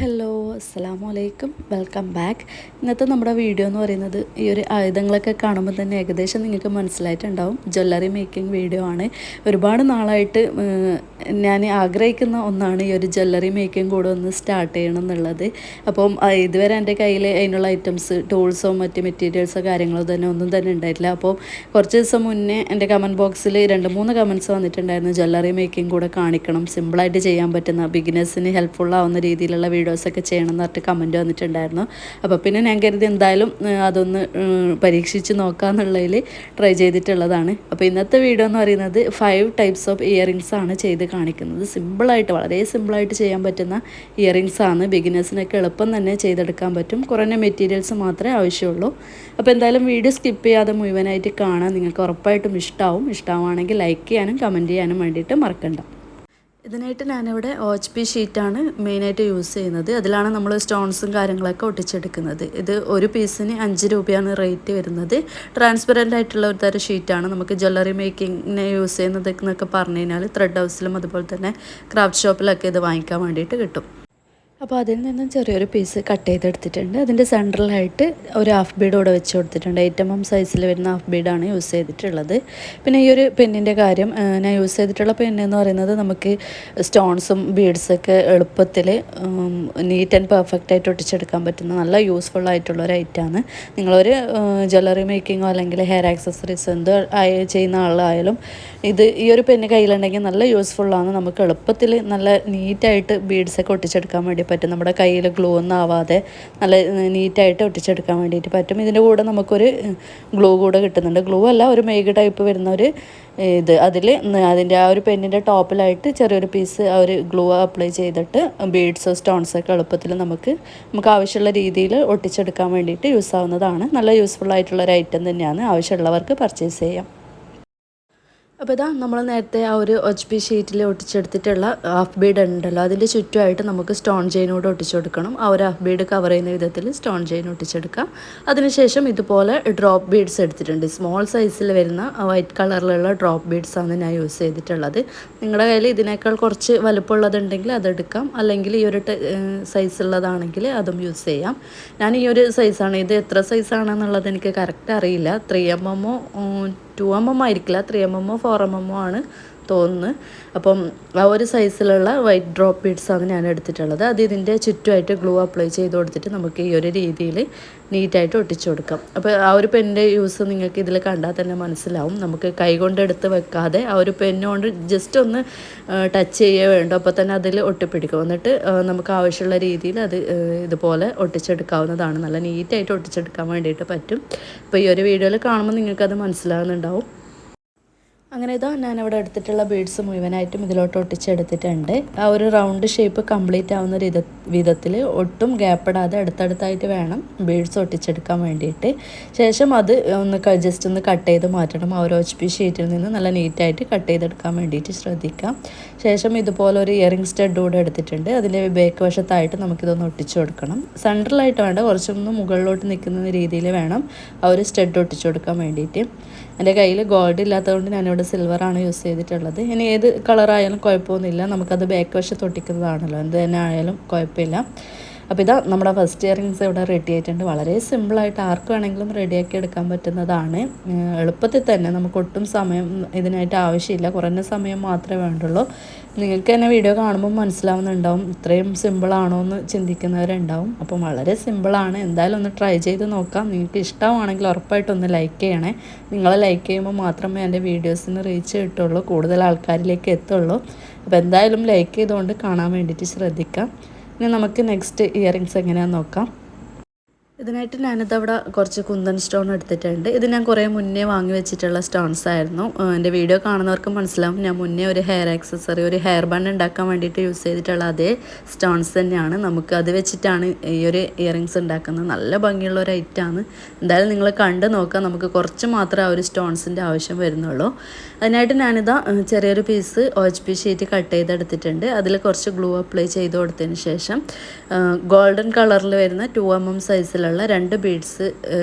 Hello അസ്സലാമു അലൈക്കും welcome back. ഇന്നത്തെ നമ്മുടെ വീഡിയോ എന്ന് പറയുന്നത് ഈ ഒരു ആയുധങ്ങളൊക്കെ കാണുമ്പോൾ തന്നെ ഏകദേശം നിങ്ങൾക്ക് മനസ്സിലായിട്ടുണ്ടാവും ജ്വല്ലറി മേക്കിംഗ് വീഡിയോ ആണ്. ഒരുപാട് നാളായിട്ട് ഞാൻ ആഗ്രഹിക്കുന്ന ഒന്നാണ് ഈ ഒരു ജ്വല്ലറി മേക്കിംഗ് കൂടെ ഒന്ന് സ്റ്റാർട്ട് ചെയ്യണം എന്നുള്ളത്. അപ്പം ഇതുവരെ എൻ്റെ കയ്യിൽ അതിനുള്ള ഐറ്റംസ് ടൂൾസോ മറ്റ് മെറ്റീരിയൽസോ കാര്യങ്ങളോ തന്നെ ഒന്നും തന്നെ ഉണ്ടായിട്ടില്ല. അപ്പോൾ കുറച്ച് ദിവസം മുന്നേ എൻ്റെ കമൻറ്റ് ബോക്സിൽ 2-3 കമൻറ്റ്സ് വന്നിട്ടുണ്ടായിരുന്നു, ജ്വല്ലറി മേക്കിംഗ് കൂടെ കാണിക്കണം, സിമ്പിളായിട്ട് ചെയ്യാൻ പറ്റുന്ന ബിഗിനേഴ്സിന് ഹെൽപ്ഫുള്ളാവുന്ന രീതിയിലുള്ള വീഡിയോസൊക്കെ ചെയ്യണം എന്ന് പറഞ്ഞിട്ട് കമൻറ്റ് വന്നിട്ടുണ്ടായിരുന്നു. അപ്പോൾ പിന്നെ ഞാൻ കരുതി എന്തായാലും അതൊന്ന് പരീക്ഷിച്ച് നോക്കാമെന്നുള്ളതിൽ ട്രൈ ചെയ്തിട്ടുള്ളതാണ്. അപ്പോൾ ഇന്നത്തെ വീഡിയോ എന്ന് പറയുന്നത് 5 ടൈപ്സ് ഓഫ് ഇയറിങ്സ് ആണ് ചെയ്ത് കാണിക്കുന്നത്. സിമ്പിളായിട്ട് വളരെ സിമ്പിളായിട്ട് ചെയ്യാൻ പറ്റുന്ന ഇയറിങ്സ് ആണ്. ബിഗിനേഴ്സിനൊക്കെ എളുപ്പം തന്നെ ചെയ്തെടുക്കാൻ പറ്റും. കുറഞ്ഞ മെറ്റീരിയൽസ് മാത്രമേ ആവശ്യമുള്ളൂ. അപ്പോൾ എന്തായാലും വീഡിയോ സ്കിപ്പ് ചെയ്യാതെ മുഴുവനായിട്ട് കാണാൻ നിങ്ങൾക്ക് ഉറപ്പായിട്ടും ഇഷ്ടമാവുകയാണെങ്കിൽ ലൈക്ക് ചെയ്യാനും കമൻറ്റ് ചെയ്യാനും വേണ്ടിയിട്ട് മറക്കണ്ട. ഇതിനായിട്ട് ഞാനിവിടെ OHP ഷീറ്റാണ് മെയിനായിട്ട് യൂസ് ചെയ്യുന്നത്. അതിലാണ് നമ്മൾ സ്റ്റോൺസും കാര്യങ്ങളൊക്കെ ഒട്ടിച്ചെടുക്കുന്നത്. ഇത് ഒരു പീസിന് 5 രൂപയാണ് റേറ്റ് വരുന്നത്. ട്രാൻസ്പെറൻ്റ് ആയിട്ടുള്ള ഒരു തരം ഷീറ്റാണ്. നമുക്ക് ജ്വല്ലറി മേക്കിങ്ങിന് യൂസ് ചെയ്യുന്നത് എന്നൊക്കെ പറഞ്ഞു കഴിഞ്ഞാൽ ത്രെഡ് ഹൗസിലും അതുപോലെ തന്നെ ക്രാഫ്റ്റ് ഷോപ്പിലൊക്കെ ഇത് വാങ്ങിക്കാൻ വേണ്ടിയിട്ട് കിട്ടും. അപ്പോൾ അതിൽ നിന്നും ചെറിയൊരു പീസ് കട്ട് ചെയ്തെടുത്തിട്ടുണ്ട്. അതിൻ്റെ സെൻട്രലായിട്ട് ഒരു ഹാഫ് ബീഡ് കൂടെ വെച്ച് കൊടുത്തിട്ടുണ്ട്. 8mm സൈസിൽ വരുന്ന ഹാഫ് ബീഡാണ് യൂസ് ചെയ്തിട്ടുള്ളത്. പിന്നെ ഈ ഒരു പെന്നിൻ്റെ കാര്യം, ഞാൻ യൂസ് ചെയ്തിട്ടുള്ള പെന്നെന്ന് പറയുന്നത് നമുക്ക് സ്റ്റോൺസും ബീഡ്സൊക്കെ എളുപ്പത്തിൽ നീറ്റ് ആൻഡ് പെർഫെക്റ്റ് ആയിട്ട് ഒട്ടിച്ചെടുക്കാൻ പറ്റുന്ന നല്ല യൂസ്ഫുൾ ആയിട്ടുള്ള ഒരു ഐറ്റമാണ്. നിങ്ങളൊരു ജ്വല്ലറി മേക്കിങ്ങോ അല്ലെങ്കിൽ ഹെയർ ആക്സസറീസ് എന്ത് ചെയ്യുന്ന ആളായാലും ഈ ഒരു പെന്ന് കയ്യിലുണ്ടെങ്കിൽ നല്ല യൂസ്ഫുള്ളാണ്. നമുക്ക് എളുപ്പത്തിൽ നല്ല നീറ്റായിട്ട് ബീഡ്സൊക്കെ ഒട്ടിച്ചെടുക്കാൻ വേണ്ടി പറ്റും. നമ്മുടെ കയ്യിൽ ഗ്ലൂ ഒന്നും ആവാതെ നല്ല നീറ്റായിട്ട് ഒട്ടിച്ചെടുക്കാൻ വേണ്ടിയിട്ട് പറ്റും. ഇതിൻ്റെ കൂടെ നമുക്കൊരു ഗ്ലൂ കൂടെ കിട്ടുന്നുണ്ട്. ഗ്ലൂ അല്ല, ഒരു മേഗ് ടൈപ്പ് വരുന്ന ഒരു അതിൻ്റെ ആ ഒരു പെന്നിൻ്റെ ടോപ്പിലായിട്ട് ചെറിയൊരു പീസ് ആ ഒരു ഗ്ലൂ അപ്ലൈ ചെയ്തിട്ട് ബീഡ്സോ സ്റ്റോൺസൊക്കെ എളുപ്പത്തിൽ നമുക്ക് ആവശ്യമുള്ള രീതിയിൽ ഒട്ടിച്ചെടുക്കാൻ വേണ്ടിയിട്ട് യൂസ് ആവുന്നതാണ്. നല്ല യൂസ്ഫുൾ ആയിട്ടുള്ള ഒരു ഐറ്റം തന്നെയാണ്. ആവശ്യമുള്ളവർക്ക് പർച്ചേസ് ചെയ്യാം. അപ്പോൾ ഇതാ നമ്മൾ നേരത്തെ ആ ഒരു OHP ഷീറ്റിൽ ഒട്ടിച്ചെടുത്തിട്ടുള്ള ഹാഫ് ബീഡ് ഉണ്ടല്ലോ, അതിൻ്റെ ചുറ്റുമായിട്ട് നമുക്ക് സ്റ്റോൺ ചെയിനോട് ഒട്ടിച്ചു കൊടുക്കണം. ആ ഒരു ഹാഫ് ബീഡ് കവർ ചെയ്യുന്ന വിധത്തിൽ സ്റ്റോൺ ചെയിൻ ഒട്ടിച്ചെടുക്കാം. അതിനുശേഷം ഇതുപോലെ ഡ്രോപ്പ് ബീഡ്സ് എടുത്തിട്ടുണ്ട്. സ്മോൾ സൈസിൽ വരുന്ന വൈറ്റ് കളറിലുള്ള ഡ്രോപ്പ് ബീഡ്സാണ് ഞാൻ യൂസ് ചെയ്തിട്ടുള്ളത്. നിങ്ങളുടെ കയ്യിൽ ഇതിനേക്കാൾ കുറച്ച് വലുപ്പമുള്ളതുണ്ടെങ്കിൽ അതെടുക്കാം, അല്ലെങ്കിൽ ഈ ഒരു സൈസുള്ളതാണെങ്കിൽ അതും യൂസ് ചെയ്യാം. ഞാൻ ഈ ഒരു സൈസാണ്. ഇത് എത്ര സൈസാണെന്നുള്ളത് എനിക്ക് കറക്റ്റ് അറിയില്ല. 3mm 2mm ആയിരിക്കില്ല, 3mm 4mm ആണ് തോന്നുന്നു. അപ്പം ആ ഒരു സൈസിലുള്ള വൈറ്റ് ഡ്രോപ്പ് ബീഡ്സാണ് ഞാൻ എടുത്തിട്ടുള്ളത്. അത് ഇതിൻ്റെ ചുറ്റുമായിട്ട് ഗ്ലൂ അപ്ലൈ ചെയ്ത് കൊടുത്തിട്ട് നമുക്ക് ഈ ഒരു രീതിയിൽ നീറ്റായിട്ട് ഒട്ടിച്ചു കൊടുക്കാം. അപ്പോൾ ആ ഒരു പെന്നിൻ്റെ യൂസ് നിങ്ങൾക്ക് ഇതിൽ കണ്ടാൽ തന്നെ മനസ്സിലാവും. നമുക്ക് കൈ കൊണ്ട് എടുത്ത് വെക്കാതെ ആ ഒരു പെന്നുകൊണ്ട് ജസ്റ്റ് ഒന്ന് ടച്ച് ചെയ്യുക വേണ്ട, അപ്പോൾ തന്നെ അതിൽ ഒട്ടിപ്പിടിക്കും. എന്നിട്ട് നമുക്ക് ആവശ്യമുള്ള രീതിയിൽ അത് ഇതുപോലെ ഒട്ടിച്ചെടുക്കാവുന്നതാണ്. നല്ല നീറ്റായിട്ട് ഒട്ടിച്ചെടുക്കാൻ വേണ്ടിയിട്ട് പറ്റും. അപ്പോൾ ഈ ഒരു വീഡിയോയിൽ കാണുമ്പോൾ നിങ്ങൾക്കത് മനസ്സിലാകുന്നുണ്ടാവും. അങ്ങനെ ഇതാ ഞാനിവിടെ എടുത്തിട്ടുള്ള ബീഡ്സ് മുഴുവനായിട്ടും ഇതിലോട്ട് ഒട്ടിച്ചെടുത്തിട്ടുണ്ട്. ആ ഒരു റൗണ്ട് ഷേപ്പ് കംപ്ലീറ്റ് ആവുന്ന വിധത്തിൽ ഒട്ടും ഗ്യാപ്പിടാതെ അടുത്തടുത്തായിട്ട് വേണം ബീഡ്സ് ഒട്ടിച്ചെടുക്കാൻ വേണ്ടിയിട്ട്. ശേഷം അത് ജസ്റ്റ് ഒന്ന് കട്ട് ചെയ്ത് മാറ്റണം. ആ ഒരു OHP ഷീറ്റിൽ നിന്ന് നല്ല നീറ്റായിട്ട് കട്ട് ചെയ്തെടുക്കാൻ വേണ്ടിയിട്ട് ശ്രദ്ധിക്കാം. ശേഷം ഇതുപോലെ ഒരു ഇയറിംഗ് സ്റ്റഡ് കൂടെ എടുത്തിട്ടുണ്ട്. അതിൻ്റെ ബാക്ക് വശത്തായിട്ട് നമുക്കിതൊന്ന് ഒട്ടിച്ചു കൊടുക്കണം. സെൻട്രലായിട്ട് വേണ്ട, കുറച്ചൊന്ന് മുകളിലോട്ട് നിൽക്കുന്ന രീതിയിൽ വേണം ആ ഒരു സ്റ്റഡ് ഒട്ടിച്ചു കൊടുക്കാൻ വേണ്ടിയിട്ട്. എൻ്റെ കയ്യിൽ ഗോൾഡ് ഇല്ലാത്തതുകൊണ്ട് ഞാനിവിടെ സിൽവറാണ് യൂസ് ചെയ്തിട്ടുള്ളത്. ഇനി ഏത് കളറായാലും കുഴപ്പമൊന്നുമില്ല, നമുക്കത് ബാക്ക് വശത്ത് ഒട്ടിക്കുന്നതാണല്ലോ, എന്ത് തന്നെ ആയാലും കുഴപ്പമില്ല. അപ്പോൾ ഇതാ നമ്മുടെ ഫസ്റ്റ് ഇയറിങ്സ് ഇവിടെ റെഡി ആയിട്ടുണ്ട്. വളരെ സിമ്പിളായിട്ട് ആർക്ക് വേണമെങ്കിലും റെഡിയാക്കി എടുക്കാൻ പറ്റുന്നതാണ്. എളുപ്പത്തിൽ തന്നെ, നമുക്ക് ഒട്ടും സമയം ഇതിനായിട്ട് ആവശ്യമില്ല, കുറഞ്ഞ സമയം മാത്രമേ വേണ്ടുള്ളൂ. നിങ്ങൾക്ക് തന്നെ വീഡിയോ കാണുമ്പോൾ മനസ്സിലാവുന്നുണ്ടാവും ഇത്രയും സിമ്പിളാണോ എന്ന് ചിന്തിക്കുന്നവരുണ്ടാവും. അപ്പം വളരെ സിമ്പിളാണ്. എന്തായാലും ഒന്ന് ട്രൈ ചെയ്ത് നോക്കാം. നിങ്ങൾക്ക് ഇഷ്ടമാണെങ്കിൽ ഉറപ്പായിട്ടൊന്ന് ലൈക്ക് ചെയ്യണേ. നിങ്ങൾ ലൈക്ക് ചെയ്യുമ്പോൾ മാത്രമേ എൻ്റെ വീഡിയോസിന് റീച്ച് കിട്ടുള്ളൂ, കൂടുതൽ ആൾക്കാരിലേക്ക് എത്തുള്ളൂ. അപ്പോൾ എന്തായാലും ലൈക്ക് ചെയ്തുകൊണ്ട് കാണാൻ വേണ്ടിയിട്ട് ശ്രദ്ധിക്കാം. ഇനി നമുക്ക് നെക്സ്റ്റ് ഇയറിങ്സ് എങ്ങനെയാണെന്ന് നോക്കാം. ഇതിനായിട്ട് ഞാനിതവിടെ കുറച്ച് കുന്തൻ സ്റ്റോൺ എടുത്തിട്ടുണ്ട്. ഇത് ഞാൻ കുറേ മുന്നേ വാങ്ങി വെച്ചിട്ടുള്ള സ്റ്റോൺസ് ആയിരുന്നു. എൻ്റെ വീഡിയോ കാണുന്നവർക്ക് മനസ്സിലാവും, ഞാൻ മുന്നേ ഒരു ഹെയർ ആക്സസറി, ഒരു ഹെയർ ബാൻഡ് ഉണ്ടാക്കാൻ വേണ്ടിയിട്ട് യൂസ് ചെയ്തിട്ടുള്ള അതേ സ്റ്റോൺസ് തന്നെയാണ്. നമുക്ക് അത് വെച്ചിട്ടാണ് ഈ ഒരു ഇയറിങ്സ് ഉണ്ടാക്കുന്നത്. നല്ല ഭംഗിയുള്ള ഒരു ഐറ്റമാണ്. എന്തായാലും നിങ്ങൾ കണ്ട് നോക്കാം. നമുക്ക് കുറച്ച് മാത്രമേ ആ ഒരു സ്റ്റോൺസിൻ്റെ ആവശ്യം വരുന്നുള്ളൂ. അതിനായിട്ട് ഞാനിതാ ചെറിയൊരു പീസ് OHP ഷീറ്റ് കട്ട് ചെയ്തെടുത്തിട്ടുണ്ട്. അതിൽ കുറച്ച് ഗ്ലൂ അപ്ലൈ ചെയ്ത് കൊടുത്തതിന് ശേഷം ഗോൾഡൻ കളറിൽ വരുന്ന 2mm സൈസിലുള്ള നീളത്തിലുള്ള 2 ബീഡ്സ്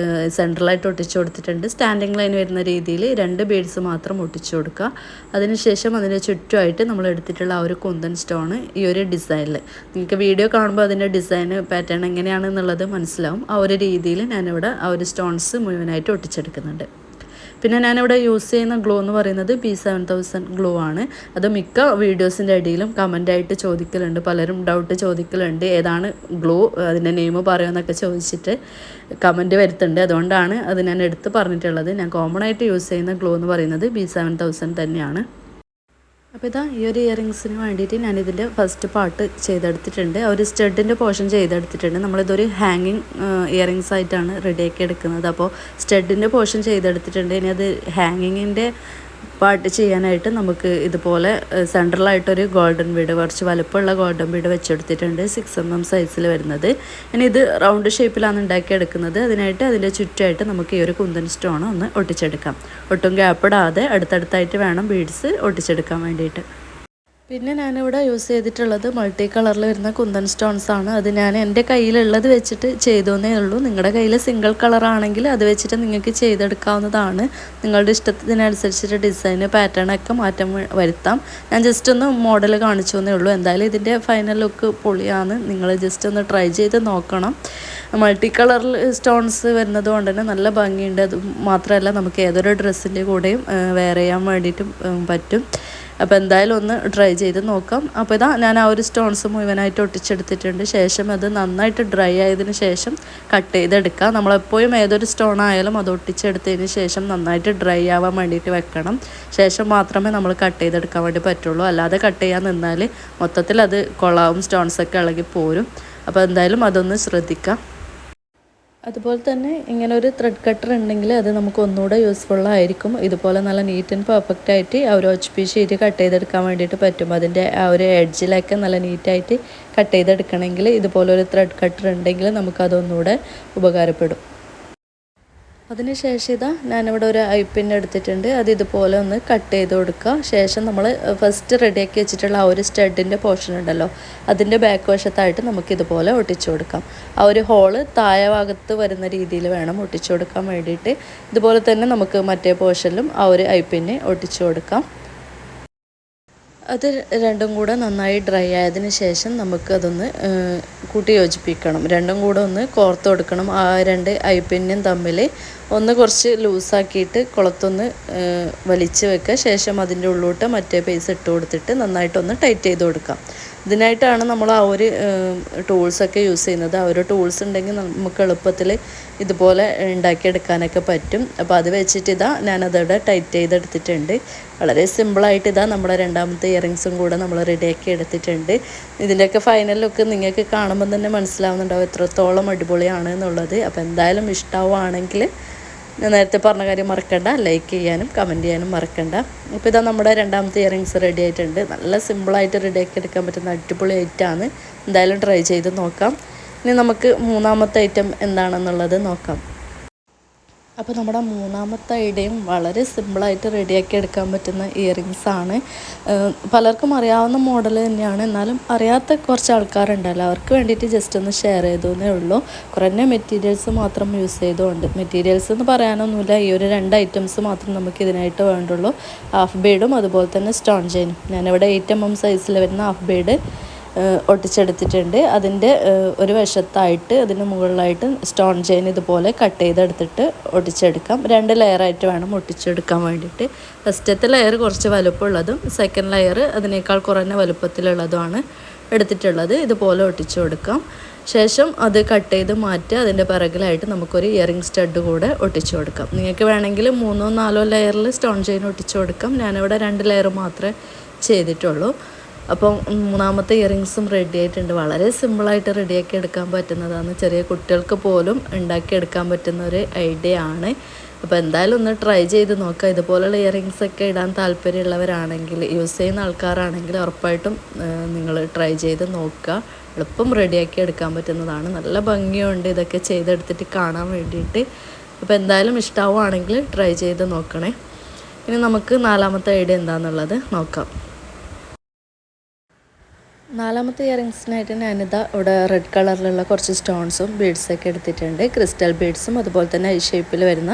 സെൻട്രലായിട്ട് ഒട്ടിച്ചു കൊടുത്തിട്ടുണ്ട്. സ്റ്റാൻഡിങ് ലൈൻ വരുന്ന രീതിയിൽ 2 ബീഡ്സ് മാത്രം ഒട്ടിച്ചു കൊടുക്കുക. അതിനുശേഷം അതിന് ചുറ്റുമായിട്ട് നമ്മൾ എടുത്തിട്ടുള്ള ആ ഒരു കുന്തൻ സ്റ്റോൺ ഈ ഒരു ഡിസൈനിൽ, നിങ്ങൾക്ക് വീഡിയോ കാണുമ്പോൾ അതിൻ്റെ ഡിസൈൻ പാറ്റേൺ എങ്ങനെയാണെന്നുള്ളത് മനസ്സിലാവും. ആ ഒരു രീതിയിൽ ഞാനിവിടെ ആ ഒരു സ്റ്റോൺസ് മുഴുവനായിട്ട് ഒട്ടിച്ചെടുക്കുന്നുണ്ട്. പിന്നെ ഞാനിവിടെ യൂസ് ചെയ്യുന്ന ഗ്ലൂ എന്ന് പറയുന്നത് B7000 ഗ്ലൂ ആണ്. അത് മിക്ക വീഡിയോസിൻ്റെ ഇടയിലും കമൻ്റായിട്ട് ചോദിക്കലുണ്ട്, പലരും ഡൗട്ട് ചോദിക്കലുണ്ട് ഏതാണ് ഗ്ലൂ, അതിൻ്റെ നെയിം പറയുമെന്നൊക്കെ ചോദിച്ചിട്ട് കമൻറ്റ് വരുത്തുന്നുണ്ട്. അതുകൊണ്ടാണ് അത് ഞാൻ എടുത്ത് പറഞ്ഞിട്ടുള്ളത്. ഞാൻ കോമൺ ആയിട്ട് യൂസ് ചെയ്യുന്ന ഗ്ലൂ എന്ന് പറയുന്നത് B7000 തന്നെയാണ്. അപ്പോൾ ഇതാ ഈ ഒരു ഇയറിങ്സിന് വേണ്ടിയിട്ട് ഞാനിതിൻ്റെ ഫസ്റ്റ് പാർട്ട് ചെയ്തെടുത്തിട്ടുണ്ട്. ഒരു സ്റ്റഡിൻ്റെ പോർഷൻ ചെയ്തെടുത്തിട്ടുണ്ട്. നമ്മളിതൊരു ഹാങ്ങിങ് ഇയറിങ്സ് ആയിട്ടാണ് റെഡിയാക്കി എടുക്കുന്നത്. അപ്പോൾ സ്റ്റഡിൻ്റെ പോർഷൻ ചെയ്തെടുത്തിട്ടുണ്ട്. ഇനി അത് ഹാങ്ങിങ്ങിൻ്റെ പാർട്ട് ചെയ്യാനായിട്ട് നമുക്ക് ഇതുപോലെ സെൻട്രലായിട്ടൊരു ഗോൾഡൻ ബീഡ്, കുറച്ച് വലുപ്പമുള്ള ഗോൾഡൻ ബീഡ് വെച്ചെടുത്തിട്ടുണ്ട്, 6mm സൈസിൽ വരുന്നത്. ഇനി ഇത് റൗണ്ട് ഷേപ്പിലാണ് ഉണ്ടാക്കിയെടുക്കുന്നത്. അതിനായിട്ട് അതിൻ്റെ ചുറ്റുമായിട്ട് നമുക്ക് ഈ ഒരു കുന്തൻ സ്റ്റോൺ ഒന്ന് ഒട്ടിച്ചെടുക്കാം. ഒട്ടും ഗ്യാപ്പിടാതെ അടുത്തടുത്തായിട്ട് വേണം ബീഡ്സ് ഒട്ടിച്ചെടുക്കാൻ വേണ്ടിയിട്ട്. പിന്നെ ഞാനിവിടെ യൂസ് ചെയ്തിട്ടുള്ളത് മൾട്ടി കളറിൽ വരുന്ന കുന്തൻ സ്റ്റോൺസ് ആണ്. അത് ഞാൻ എൻ്റെ കയ്യിലുള്ളത് വെച്ചിട്ട് ചെയ്തോന്നേ ഉള്ളൂ. നിങ്ങളുടെ കയ്യിൽ സിംഗിൾ കളറാണെങ്കിൽ അത് വെച്ചിട്ട് നിങ്ങൾക്ക് ചെയ്തെടുക്കാവുന്നതാണ്. നിങ്ങളുടെ ഇഷ്ടത്തിനനുസരിച്ചിട്ട് ഡിസൈന് പാറ്റേണൊക്കെ മാറ്റം വരുത്താം. ഞാൻ ജസ്റ്റ് ഒന്ന് മോഡൽ കാണിച്ചു എന്നേ ഉള്ളൂ. എന്തായാലും ഇതിൻ്റെ ഫൈനൽ ലുക്ക് പൊളിയാണ്. നിങ്ങൾ ജസ്റ്റ് ഒന്ന് ട്രൈ ചെയ്ത് നോക്കണം. മൾട്ടി കളറിൽ സ്റ്റോൺസ് വരുന്നത് കൊണ്ട് തന്നെ നല്ല ഭംഗിയുണ്ട്. അത് മാത്രമല്ല നമുക്ക് ഏതൊരു ഡ്രസ്സിൻ്റെ കൂടെയും വെയർ ചെയ്യാൻ വേണ്ടിയിട്ടും പറ്റും. അപ്പോൾ എന്തായാലും ഒന്ന് ട്രൈ ചെയ്ത് നോക്കാം. അപ്പോൾ ഇതാ ഞാൻ ആ ഒരു സ്റ്റോൺസ് മുഴുവനായിട്ട് ഒട്ടിച്ചെടുത്തിട്ടുണ്ട്. ശേഷം അത് നന്നായിട്ട് ഡ്രൈ ആയതിനു ശേഷം കട്ട് ചെയ്തെടുക്കുക. നമ്മളെപ്പോഴും ഏതൊരു സ്റ്റോൺ ആയാലും അത് ഒട്ടിച്ചെടുത്തതിന് ശേഷം നന്നായിട്ട് ഡ്രൈ ആവാൻ വേണ്ടിയിട്ട് വെക്കണം. ശേഷം മാത്രമേ നമ്മൾ കട്ട് ചെയ്തെടുക്കാൻ വേണ്ടി പറ്റുള്ളൂ. അല്ലാതെ കട്ട് ചെയ്യാൻ നിന്നാൽ മൊത്തത്തിൽ അത് കൊളാവും, സ്റ്റോൺസൊക്കെ ഇളകി പോരും. അപ്പോൾ എന്തായാലും അതൊന്ന് ശ്രദ്ധിക്കാം. അതുപോലെ തന്നെ ഇങ്ങനെ ഒരു ത്രെഡ് കട്ടർ ഉണ്ടെങ്കിൽ അത് നമുക്ക് ഒന്നുകൂടെ യൂസ്ഫുള്ളായിരിക്കും. ഇതുപോലെ നല്ല നീറ്റ് ആൻഡ് പെർഫെക്റ്റ് ആയിട്ട് ആ ഒരു HP ഷീറ്റ് കട്ട് ചെയ്തെടുക്കാൻ വേണ്ടിയിട്ട് പറ്റും. അതിൻ്റെ ആ ഒരു എഡ്ജിലൊക്കെ നല്ല നീറ്റായിട്ട് കട്ട് ചെയ്തെടുക്കണമെങ്കിൽ ഇതുപോലെ ഒരു ത്രെഡ് കട്ടർ ഉണ്ടെങ്കിൽ നമുക്കതൊന്നുകൂടെ ഉപകാരപ്പെടും. അതിനുശേഷം ഇതാ ഞാനിവിടെ ഒരു ഐപ്പിൻ എടുത്തിട്ടുണ്ട്. അത് ഇതുപോലെ ഒന്ന് കട്ട് ചെയ്ത് കൊടുക്കുക. ശേഷം നമ്മൾ ഫസ്റ്റ് റെഡിയാക്കി വെച്ചിട്ടുള്ള ആ ഒരു സ്റ്റഡിൻ്റെ പോർഷൻ ഉണ്ടല്ലോ, അതിൻ്റെ ബാക്ക് വശത്തായിട്ട് നമുക്കിതുപോലെ ഒട്ടിച്ചു കൊടുക്കാം. ആ ഒരു ഹോള് താഴെ ഭാഗത്ത് വരുന്ന രീതിയിൽ വേണം ഒട്ടിച്ചു കൊടുക്കാൻ വേണ്ടിയിട്ട്. ഇതുപോലെ തന്നെ നമുക്ക് മറ്റേ പോർഷനിലും ആ ഒരു ഐപ്പിനെ ഒട്ടിച്ചു കൊടുക്കാം. അത് രണ്ടും കൂടെ നന്നായി ഡ്രൈ ആയതിന് ശേഷം നമുക്കതൊന്ന് കൂട്ടി യോജിപ്പിക്കണം. രണ്ടും കൂടെ ഒന്ന് കോർത്ത് കൊടുക്കണം. ആ 2 ഐപ്പിന്നും തമ്മിൽ ഒന്ന് കുറച്ച് ലൂസാക്കിയിട്ട് കുളത്തൊന്ന് വലിച്ച് വെക്കുക. ശേഷം അതിൻ്റെ ഉള്ളിലോട്ട് മറ്റേ പീസ് ഇട്ട് കൊടുത്തിട്ട് നന്നായിട്ടൊന്ന് ടൈറ്റ് ചെയ്ത് കൊടുക്കാം. ഇതിനായിട്ടാണ് നമ്മൾ ആ ഒരു ടൂൾസൊക്കെ യൂസ് ചെയ്യുന്നത്. ആ ഒരു ടൂൾസ് ഉണ്ടെങ്കിൽ നമുക്ക് എളുപ്പത്തിൽ ഇതുപോലെ ഉണ്ടാക്കിയെടുക്കാനൊക്കെ പറ്റും. അപ്പോൾ അത് വെച്ചിട്ട് ഇതാ ഞാനതവിടെ ടൈറ്റ് ചെയ്തെടുത്തിട്ടുണ്ട്. വളരെ സിമ്പിളായിട്ട് ഇതാ നമ്മുടെ രണ്ടാമത്തെ ഇയറിങ്സും കൂടെ നമ്മൾ റെഡിയാക്കി എടുത്തിട്ടുണ്ട്. ഇതിൻ്റെയൊക്കെ ഫൈനൽ ലുക്ക് നിങ്ങൾക്ക് കാണുമ്പോൾ തന്നെ മനസ്സിലാവുന്നുണ്ടാവും എത്രത്തോളം അടിപൊളിയാണ് എന്നുള്ളത്. അപ്പോൾ എന്തായാലും ഇഷ്ടമാവുകയാണെങ്കിൽ ഞാൻ നേരത്തെ പറഞ്ഞ കാര്യം മറക്കണ്ട, ലൈക്ക് ചെയ്യാനും കമൻറ്റ് ചെയ്യാനും മറക്കണ്ട. ഇപ്പോൾ ഇതാ നമ്മുടെ രണ്ടാമത്തെ ഇയറിങ്സ് റെഡി ആയിട്ടുണ്ട്. നല്ല സിമ്പിളായിട്ട് റെഡിയാക്കി എടുക്കാൻ പറ്റുന്ന അടിപൊളി ഐറ്റമാണ്. എന്തായാലും ട്രൈ ചെയ്ത് നോക്കാം. ഇനി നമുക്ക് മൂന്നാമത്തെ ഐറ്റം എന്താണെന്നുള്ളത് നോക്കാം. അപ്പോൾ നമ്മുടെ മൂന്നാമത്തെ ഐഡിയയും വളരെ സിമ്പിളായിട്ട് റെഡിയാക്കി എടുക്കാൻ പറ്റുന്ന ഇയറിങ്സ് ആണ്. പലർക്കും അറിയാവുന്ന മോഡൽ തന്നെയാണ്. എന്നാലും അറിയാത്ത കുറച്ച് ആൾക്കാരുണ്ടല്ലോ, അവർക്ക് വേണ്ടിയിട്ട് ജസ്റ്റ് ഒന്ന് ഷെയർ ചെയ്തേ ഉള്ളൂ. കുറഞ്ഞ മെറ്റീരിയൽസ് മാത്രം യൂസ് ചെയ്തുകൊണ്ട്, മെറ്റീരിയൽസ് എന്ന് പറയാനൊന്നുമില്ല, ഈ ഒരു 2 ഐറ്റംസ് മാത്രം നമുക്ക് ഇതിനായിട്ട് വേണ്ടുള്ളൂ. ഹാഫ് ബീഡും അതുപോലെ തന്നെ സ്റ്റോൺ ചെയിനും. ഞാനിവിടെ 8mm സൈസിൽ വരുന്ന ഹാഫ് ബീഡ് ഒട്ടിച്ചെടുത്തിട്ടുണ്ട്. അതിൻ്റെ ഒരു വശത്തായിട്ട് അതിന് മുകളിലായിട്ട് സ്റ്റോൺ ചെയിൻ ഇതുപോലെ കട്ട് ചെയ്തെടുത്തിട്ട് ഒട്ടിച്ചെടുക്കാം. 2 ലെയറായിട്ട് വേണം ഒട്ടിച്ചെടുക്കാൻ വേണ്ടിയിട്ട്. ഫസ്റ്റത്തെ ലെയർ കുറച്ച് വലുപ്പമുള്ളതും സെക്കൻഡ് ലെയർ അതിനേക്കാൾ കുറഞ്ഞ വലുപ്പത്തിലുള്ളതുമാണ് എടുത്തിട്ടുള്ളത്. ഇതുപോലെ ഒട്ടിച്ചു കൊടുക്കാം. ശേഷം അത് കട്ട് ചെയ്ത് മാറ്റുക. അതിൻ്റെ പിറകിലായിട്ട് നമുക്കൊരു ഇയറിംഗ് സ്റ്റഡ് കൂടെ ഒട്ടിച്ചു കൊടുക്കാം. നിങ്ങൾക്ക് വേണമെങ്കിൽ 3ഓ 4ഓ ലെയറിൽ സ്റ്റോൺ ചെയിൻ ഒട്ടിച്ചു കൊടുക്കാം. ഞാനിവിടെ 2 ലെയർ മാത്രമേ ചെയ്തിട്ടുള്ളൂ. അപ്പം മൂന്നാമത്തെ ഇയറിങ്സും റെഡി ആയിട്ടുണ്ട്. വളരെ സിമ്പിളായിട്ട് റെഡിയാക്കി എടുക്കാൻ പറ്റുന്നതാണ്. ചെറിയ കുട്ടികൾക്ക് പോലും ഉണ്ടാക്കിയെടുക്കാൻ പറ്റുന്ന ഒരു ഐഡിയ ആണ്. അപ്പോൾ എന്തായാലും ഒന്ന് ട്രൈ ചെയ്ത് നോക്കുക. ഇതുപോലുള്ള ഇയറിങ്സൊക്കെ ഇടാൻ താല്പര്യമുള്ളവരാണെങ്കിൽ, യൂസ് ചെയ്യുന്ന ആൾക്കാരാണെങ്കിൽ ഉറപ്പായിട്ടും നിങ്ങൾ ട്രൈ ചെയ്ത് നോക്കുക. എളുപ്പം റെഡിയാക്കി എടുക്കാൻ പറ്റുന്നതാണ്. നല്ല ഭംഗിയുണ്ട് ഇതൊക്കെ ചെയ്തെടുത്തിട്ട് കാണാൻ വേണ്ടിയിട്ട്. അപ്പോൾ എന്തായാലും ഇഷ്ടമാവുകയാണെങ്കിൽ ട്രൈ ചെയ്ത് നോക്കണേ. ഇനി നമുക്ക് നാലാമത്തെ ഐഡിയ എന്താണെന്നുള്ളത് നോക്കാം. നാലാമത്തെ ഇയറിങ്സിനായിട്ട് ഞാനിതാ ഇവിടെ റെഡ് കളറിലുള്ള കുറച്ച് സ്റ്റോൺസും ബീഡ്സൊക്കെ എടുത്തിട്ടുണ്ട്. ക്രിസ്റ്റൽ ബീഡ്സും അതുപോലെ തന്നെ ഈ ഷേപ്പിൽ വരുന്ന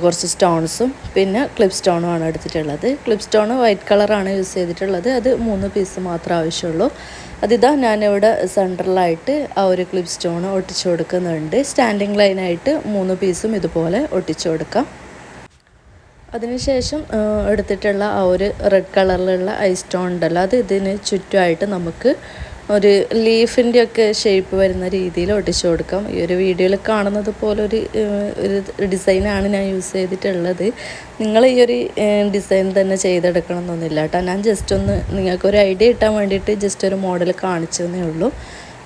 കുറച്ച് സ്റ്റോൺസും പിന്നെ ക്ലിപ്പ് സ്റ്റോണും ആണ് എടുത്തിട്ടുള്ളത്. ക്ലിപ്പ് സ്റ്റോൺ വൈറ്റ് കളറാണ് യൂസ് ചെയ്തിട്ടുള്ളത്. അത് 3 പീസ് മാത്രമേ ആവശ്യമുള്ളൂ. അതിതാ ഞാനിവിടെ സെൻട്രലായിട്ട് ആ ഒരു ക്ലിപ്പ് സ്റ്റോൺ ഒട്ടിച്ചു കൊടുക്കുന്നുണ്ട്. സ്റ്റാൻഡിങ് ലൈനായിട്ട് 3 പീസും ഇതുപോലെ ഒട്ടിച്ചു കൊടുക്കാം. അതിനുശേഷം എടുത്തിട്ടുള്ള ആ ഒരു റെഡ് കളറിലുള്ള ഐ സ്റ്റോൺ ഉണ്ടല്ലോ, അത് ഇതിന് ചുറ്റുമായിട്ട് നമുക്ക് ഒരു ലീഫിൻ്റെ ഒക്കെ ഷേപ്പ് വരുന്ന രീതിയിൽ ഒട്ടിച്ചു കൊടുക്കാം. ഈ ഒരു വീഡിയോയിൽ കാണുന്നത് പോലെ ഒരു ഡിസൈനാണ് ഞാൻ യൂസ് ചെയ്തിട്ടുള്ളത്. നിങ്ങൾ ഈ ഒരു ഡിസൈൻ തന്നെ ചെയ്തെടുക്കണം എന്നൊന്നുമില്ല കേട്ടോ. ഞാൻ ജസ്റ്റ് ഒന്ന് നിങ്ങൾക്കൊരു ഐഡിയ കിട്ടാൻ വേണ്ടിയിട്ട് ജസ്റ്റ് ഒരു മോഡൽ കാണിച്ചതേ ഉള്ളൂ.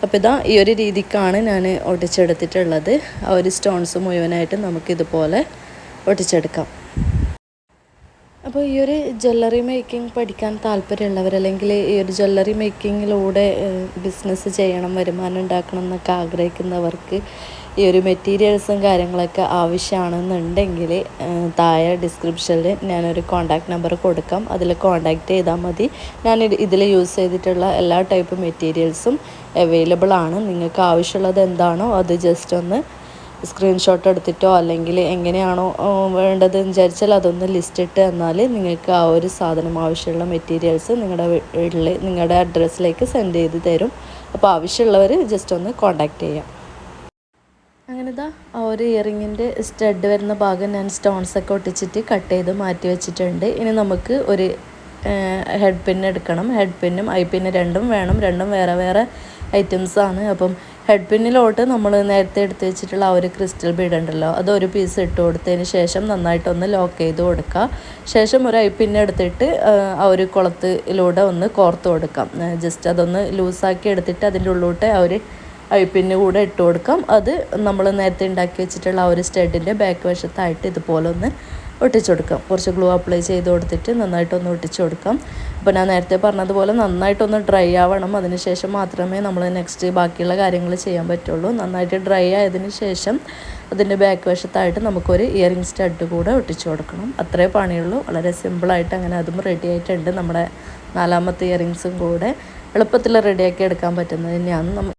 അപ്പോൾ ഇതാ ഈ ഒരു രീതിക്കാണ് ഞാൻ ഒട്ടിച്ചെടുത്തിട്ടുള്ളത്. ആ ഒരു സ്റ്റോൺസ് മുഴുവനായിട്ട് നമുക്കിതുപോലെ ഒട്ടിച്ചെടുക്കാം. അപ്പോൾ ഈ ഒരു ജ്വല്ലറി മേക്കിംഗ് പഠിക്കാൻ താല്പര്യമുള്ളവർ, അല്ലെങ്കിൽ ഈ ഒരു ജ്വല്ലറി മേക്കിങ്ങിലൂടെ ബിസിനസ് ചെയ്യണം, വരുമാനം ഉണ്ടാക്കണം എന്നൊക്കെ ആഗ്രഹിക്കുന്നവർക്ക് ഈ ഒരു മെറ്റീരിയൽസും കാര്യങ്ങളൊക്കെ ആവശ്യമാണെന്നുണ്ടെങ്കിൽ താഴെ ഡിസ്ക്രിപ്ഷനിൽ ഞാനൊരു കോൺടാക്റ്റ് നമ്പർ കൊടുക്കാം. അതിൽ കോൺടാക്റ്റ് ചെയ്താൽ മതി. ഞാൻ ഇതിൽ യൂസ് ചെയ്തിട്ടുള്ള എല്ലാ ടൈപ്പ് മെറ്റീരിയൽസും അവൈലബിൾ ആണ്. നിങ്ങൾക്ക് ആവശ്യമുള്ളത് എന്താണോ അത് ജസ്റ്റ് ഒന്ന് സ്ക്രീൻഷോട്ട് എടുത്തിട്ടോ അല്ലെങ്കിൽ എങ്ങനെയാണോ വേണ്ടതെന്ന് വിചാരിച്ചാൽ അതൊന്ന് ലിസ്റ്റ് ഇട്ട് തന്നാൽ നിങ്ങൾക്ക് ആ ഒരു സാധനം ആവശ്യമുള്ള മെറ്റീരിയൽസ് നിങ്ങളുടെ വീട്ടിൽ നിങ്ങളുടെ അഡ്രസ്സിലേക്ക് സെൻഡ് ചെയ്ത് തരും. അപ്പോൾ ആവശ്യമുള്ളവർ ജസ്റ്റ് ഒന്ന് കോൺടാക്റ്റ് ചെയ്യാം. അങ്ങനെതാ ആ ഒരു ഇയറിങ്ങിൻ്റെ സ്റ്റഡ് വരുന്ന ഭാഗം ഞാൻ സ്റ്റോൺസൊക്കെ ഒട്ടിച്ചിട്ട് കട്ട് ചെയ്ത് മാറ്റി വെച്ചിട്ടുണ്ട്. ഇനി നമുക്ക് ഒരു ഹെഡ് പിൻ എടുക്കണം. ഹെഡ് പിന്നും ഐ പിന്ന് രണ്ടും വേണം. രണ്ടും വേറെ വേറെ ഐറ്റംസാണ്. അപ്പം ഹെഡ് പിന്നിലോട്ട് നമ്മൾ നേരത്തെ എടുത്ത് വെച്ചിട്ടുള്ള ആ ഒരു ക്രിസ്റ്റൽ ബീഡ് ഉണ്ടല്ലോ, അതൊരു പീസ് ഇട്ട് കൊടുത്തതിന് ശേഷം നന്നായിട്ടൊന്ന് ലോക്ക് ചെയ്ത് കൊടുക്കുക. ശേഷം ഒരു ഐ പിൻ എടുത്തിട്ട് ആ ഒരു കുളത്തിലൂടെ ഒന്ന് കോർത്ത് കൊടുക്കാം. ജസ്റ്റ് അതൊന്ന് ലൂസാക്കി എടുത്തിട്ട് അതിൻ്റെ ഉള്ളിലോട്ട് ആ ഒരു ഐ പിന്ന് കൂടെ ഇട്ട് കൊടുക്കാം. അത് നമ്മൾ നേരത്തെ ഉണ്ടാക്കി വെച്ചിട്ടുള്ള ആ ഒരു സ്റ്റഡിൻ്റെ ബാക്ക് വശത്തായിട്ട് ഇതുപോലെ ഒന്ന് ഒട്ടിച്ചു കൊടുക്കാം. കുറച്ച് ഗ്ലൂ അപ്ലൈ ചെയ്ത് കൊടുത്തിട്ട് നന്നായിട്ടൊന്ന് ഒട്ടിച്ചു കൊടുക്കാം. അപ്പോൾ ഞാൻ നേരത്തെ പറഞ്ഞതുപോലെ നന്നായിട്ടൊന്ന് ഡ്രൈ ആവണം. അതിനുശേഷം മാത്രമേ നമ്മൾ നെക്സ്റ്റ് ബാക്കിയുള്ള കാര്യങ്ങൾ ചെയ്യാൻ പറ്റുള്ളൂ. നന്നായിട്ട് ഡ്രൈ ആയതിനു ശേഷം അതിൻ്റെ ബാക്ക് വശത്തായിട്ട് നമുക്കൊരു ഇയറിംഗ് സ്റ്റഡ് കൂടെ ഒട്ടിച്ചു കൊടുക്കണം. അത്രേ പണിയുള്ളൂ. വളരെ സിമ്പിളായിട്ട് അങ്ങനെ അതും റെഡി ആയിട്ടുണ്ട്. നമ്മുടെ നാലാമത്തെ ഇയറിങ്സും കൂടെ എളുപ്പത്തിൽ റെഡിയാക്കി എടുക്കാൻ പറ്റുന്നത് തന്നെയാണ്.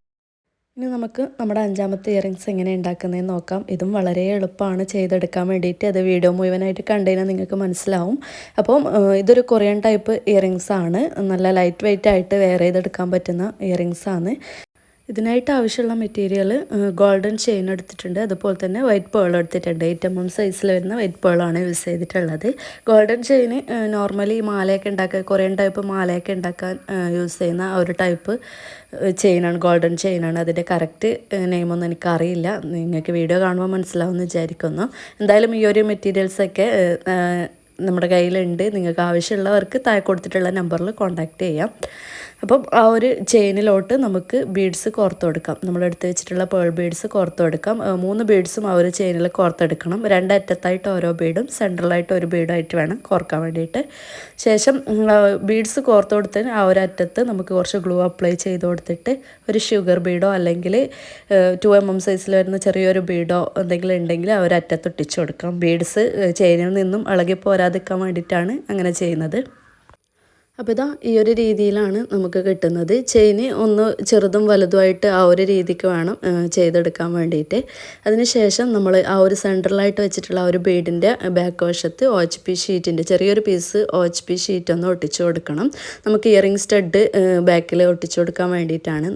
ഇനി നമുക്ക് നമ്മുടെ അഞ്ചാമത്തെ ഇയറിങ്സ് എങ്ങനെ ഉണ്ടാക്കുന്നതെന്ന് നോക്കാം. ഇതും വളരെ എളുപ്പമാണ് ചെയ്തെടുക്കാൻ വേണ്ടിയിട്ട്. അത് വീഡിയോ മുഴുവനായിട്ട് കണ്ടുകഴിഞ്ഞാൽ നിങ്ങൾക്ക് മനസ്സിലാവും. അപ്പം ഇതൊരു കൊറിയൻ ടൈപ്പ് ഇയറിങ്സ് ആണ്. നല്ല ലൈറ്റ് വെയ്റ്റ് ആയിട്ട് വെയർ ചെയ്തെടുക്കാൻ പറ്റുന്ന ഇയറിങ്സ് ആണ്. ഇതിനായിട്ട് ആവശ്യമുള്ള മെറ്റീരിയൽ ഗോൾഡൻ ചെയിൻ എടുത്തിട്ടുണ്ട്. അതുപോലെ തന്നെ വൈറ്റ് പേൾ എടുത്തിട്ടുണ്ട്. 8mm സൈസിൽ വരുന്ന വൈറ്റ് പേളാണ് യൂസ് ചെയ്തിട്ടുള്ളത്. ഗോൾഡൻ ചെയിൻ നോർമലി മാലയൊക്കെ ഉണ്ടാക്കാൻ, കൊറിയൻ ടൈപ്പ് മാലയൊക്കെ ഉണ്ടാക്കാൻ യൂസ് ചെയ്യുന്ന ആ ഒരു ടൈപ്പ് ചെയിനാണ്, ഗോൾഡൻ ചെയിനാണ്. അതിൻ്റെ കറക്റ്റ് നെയിമൊന്നും എനിക്കറിയില്ല. നിങ്ങൾക്ക് വീഡിയോ കാണുമ്പോൾ മനസ്സിലാവുമെന്ന് വിചാരിക്കുന്നു. എന്തായാലും ഈ ഒരു മെറ്റീരിയൽസൊക്കെ നമ്മുടെ കയ്യിലുണ്ട്. നിങ്ങൾക്ക് ആവശ്യമുള്ളവർക്ക് താഴെ കൊടുത്തിട്ടുള്ള നമ്പറിൽ കോൺടാക്റ്റ് ചെയ്യാം. അപ്പം ആ ഒരു ചെയിനിലോട്ട് നമുക്ക് ബീഡ്സ് കോർത്ത് കൊടുക്കാം. നമ്മളെടുത്ത് വെച്ചിട്ടുള്ള പേൾ ബീഡ്സ് കോർത്ത് കൊടുക്കാം. 3 ബീഡ്സും ആ ഒരു ചെയിനിൽ കോർത്തെടുക്കണം. 2 അറ്റത്തായിട്ട് ഓരോ ബീഡും സെൻട്രലായിട്ട് ഒരു ബീഡായിട്ട് വേണം കോർക്കാൻ വേണ്ടിയിട്ട്. ശേഷം ബീഡ്സ് കോർത്ത് കൊടുത്തതിന് ആ ഒരു അറ്റത്ത് നമുക്ക് കുറച്ച് ഗ്ലൂ അപ്ലൈ ചെയ്ത് കൊടുത്തിട്ട് ഒരു ഷുഗർ ബീഡോ അല്ലെങ്കിൽ 2mm സൈസിൽ വരുന്ന ചെറിയൊരു ബീഡോ എന്തെങ്കിലും ഉണ്ടെങ്കിൽ ആ ഒരു അറ്റത്ത് ഒട്ടിച്ചു കൊടുക്കാം. ബീഡ്സ് ചെയിനിൽ നിന്നും ഇളകി പോരാതിരിക്കാൻ വേണ്ടിയിട്ടാണ് അങ്ങനെ ചെയ്യുന്നത്. അപ്പോൾ ഇതാ ഈ ഒരു രീതിയിലാണ് നമുക്ക് കിട്ടുന്നത്. ചെയിന് ഒന്ന് ചെറുതും വലുതുമായിട്ട് ആ ഒരു രീതിക്ക് വേണം ചെയ്തെടുക്കാൻ വേണ്ടിയിട്ട്. അതിനുശേഷം നമ്മൾ ആ ഒരു സെൻട്രലായിട്ട് വെച്ചിട്ടുള്ള ആ ഒരു ബീഡിൻ്റെ ബാക്ക് വശത്ത് OHP ഷീറ്റിൻ്റെ ചെറിയൊരു പീസ് OHP ഷീറ്റ് ഒന്ന് ഒട്ടിച്ചു കൊടുക്കണം. നമുക്ക് ഇയറിംഗ് സ്റ്റഡ് ബാക്കിൽ ഒട്ടിച്ചു കൊടുക്കാൻ വേണ്ടിയിട്ടാണ്.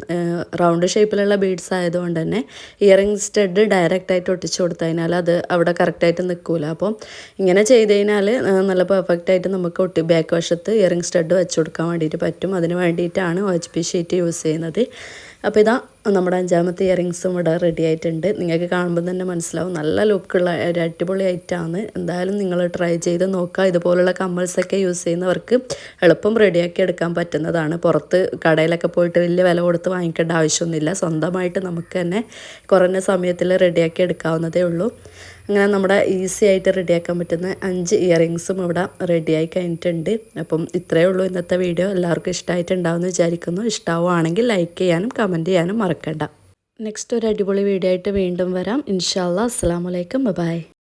റൗണ്ട് ഷേപ്പിലുള്ള ബീഡ്സ് ആയതുകൊണ്ട് തന്നെ ഇയറിംഗ് സ്റ്റഡ് ഡയറക്റ്റായിട്ട് ഒട്ടിച്ചു കൊടുത്തതിനാൽ അത് അവിടെ കറക്റ്റായിട്ട് നിൽക്കില്ല. അപ്പോൾ ഇങ്ങനെ ചെയ്ത് കഴിഞ്ഞാൽ നല്ല പെർഫെക്റ്റായിട്ട് നമുക്ക് ബാക്ക് വശത്ത് ഇയറിംഗ് സ്റ്റഡ് വെച്ച് കൊടുക്കാൻ വേണ്ടിയിട്ട് പറ്റും. അതിന് വേണ്ടിയിട്ടാണ് OHP ഷീറ്റ് യൂസ് ചെയ്യുന്നത്. അപ്പോൾ ഇതാ നമ്മുടെ അഞ്ചാമത്തെ ഇയറിങ്സും ഇവിടെ റെഡി ആയിട്ടുണ്ട്. നിങ്ങൾക്ക് കാണുമ്പോൾ തന്നെ മനസ്സിലാവും നല്ല ലുക്കുള്ള ഒരു അടിപൊളി ഐറ്റമാണ്. എന്തായാലും നിങ്ങൾ ട്രൈ ചെയ്ത് നോക്കുക. ഇതുപോലുള്ള കമ്മൽസൊക്കെ യൂസ് ചെയ്യുന്നവർക്ക് എളുപ്പം റെഡിയാക്കി എടുക്കാൻ പറ്റുന്നതാണ്. പുറത്ത് കടയിലൊക്കെ പോയിട്ട് വലിയ വില കൊടുത്ത് വാങ്ങിക്കേണ്ട ആവശ്യമൊന്നുമില്ല. സ്വന്തമായിട്ട് നമുക്ക് തന്നെ കുറഞ്ഞ സമയത്തിൽ റെഡിയാക്കി എടുക്കാവുന്നതേ ഉള്ളൂ. അങ്ങനെ നമ്മുടെ ഈസി ആയിട്ട് റെഡിയാക്കാൻ പറ്റുന്ന 5 ഇയറിങ്സും ഇവിടെ റെഡിയായി കഴിഞ്ഞിട്ടുണ്ട്. അപ്പം ഇത്രയേ ഉള്ളൂ ഇന്നത്തെ വീഡിയോ. എല്ലാവർക്കും ഇഷ്ടമായിട്ടുണ്ടാവുമെന്ന് വിചാരിക്കുന്നു. ഇഷ്ടമാവുകയാണെങ്കിൽ ലൈക്ക് ചെയ്യാനും കമൻറ്റ് ചെയ്യാനും മറക്കണ്ട. നെക്സ്റ്റ് ഒരു അടിപൊളി വീഡിയോ ആയിട്ട് വീണ്ടും വരാം. ഇൻഷാ അല്ലാഹ്. അസ്സലാമു അലൈക്കും. ബൈ.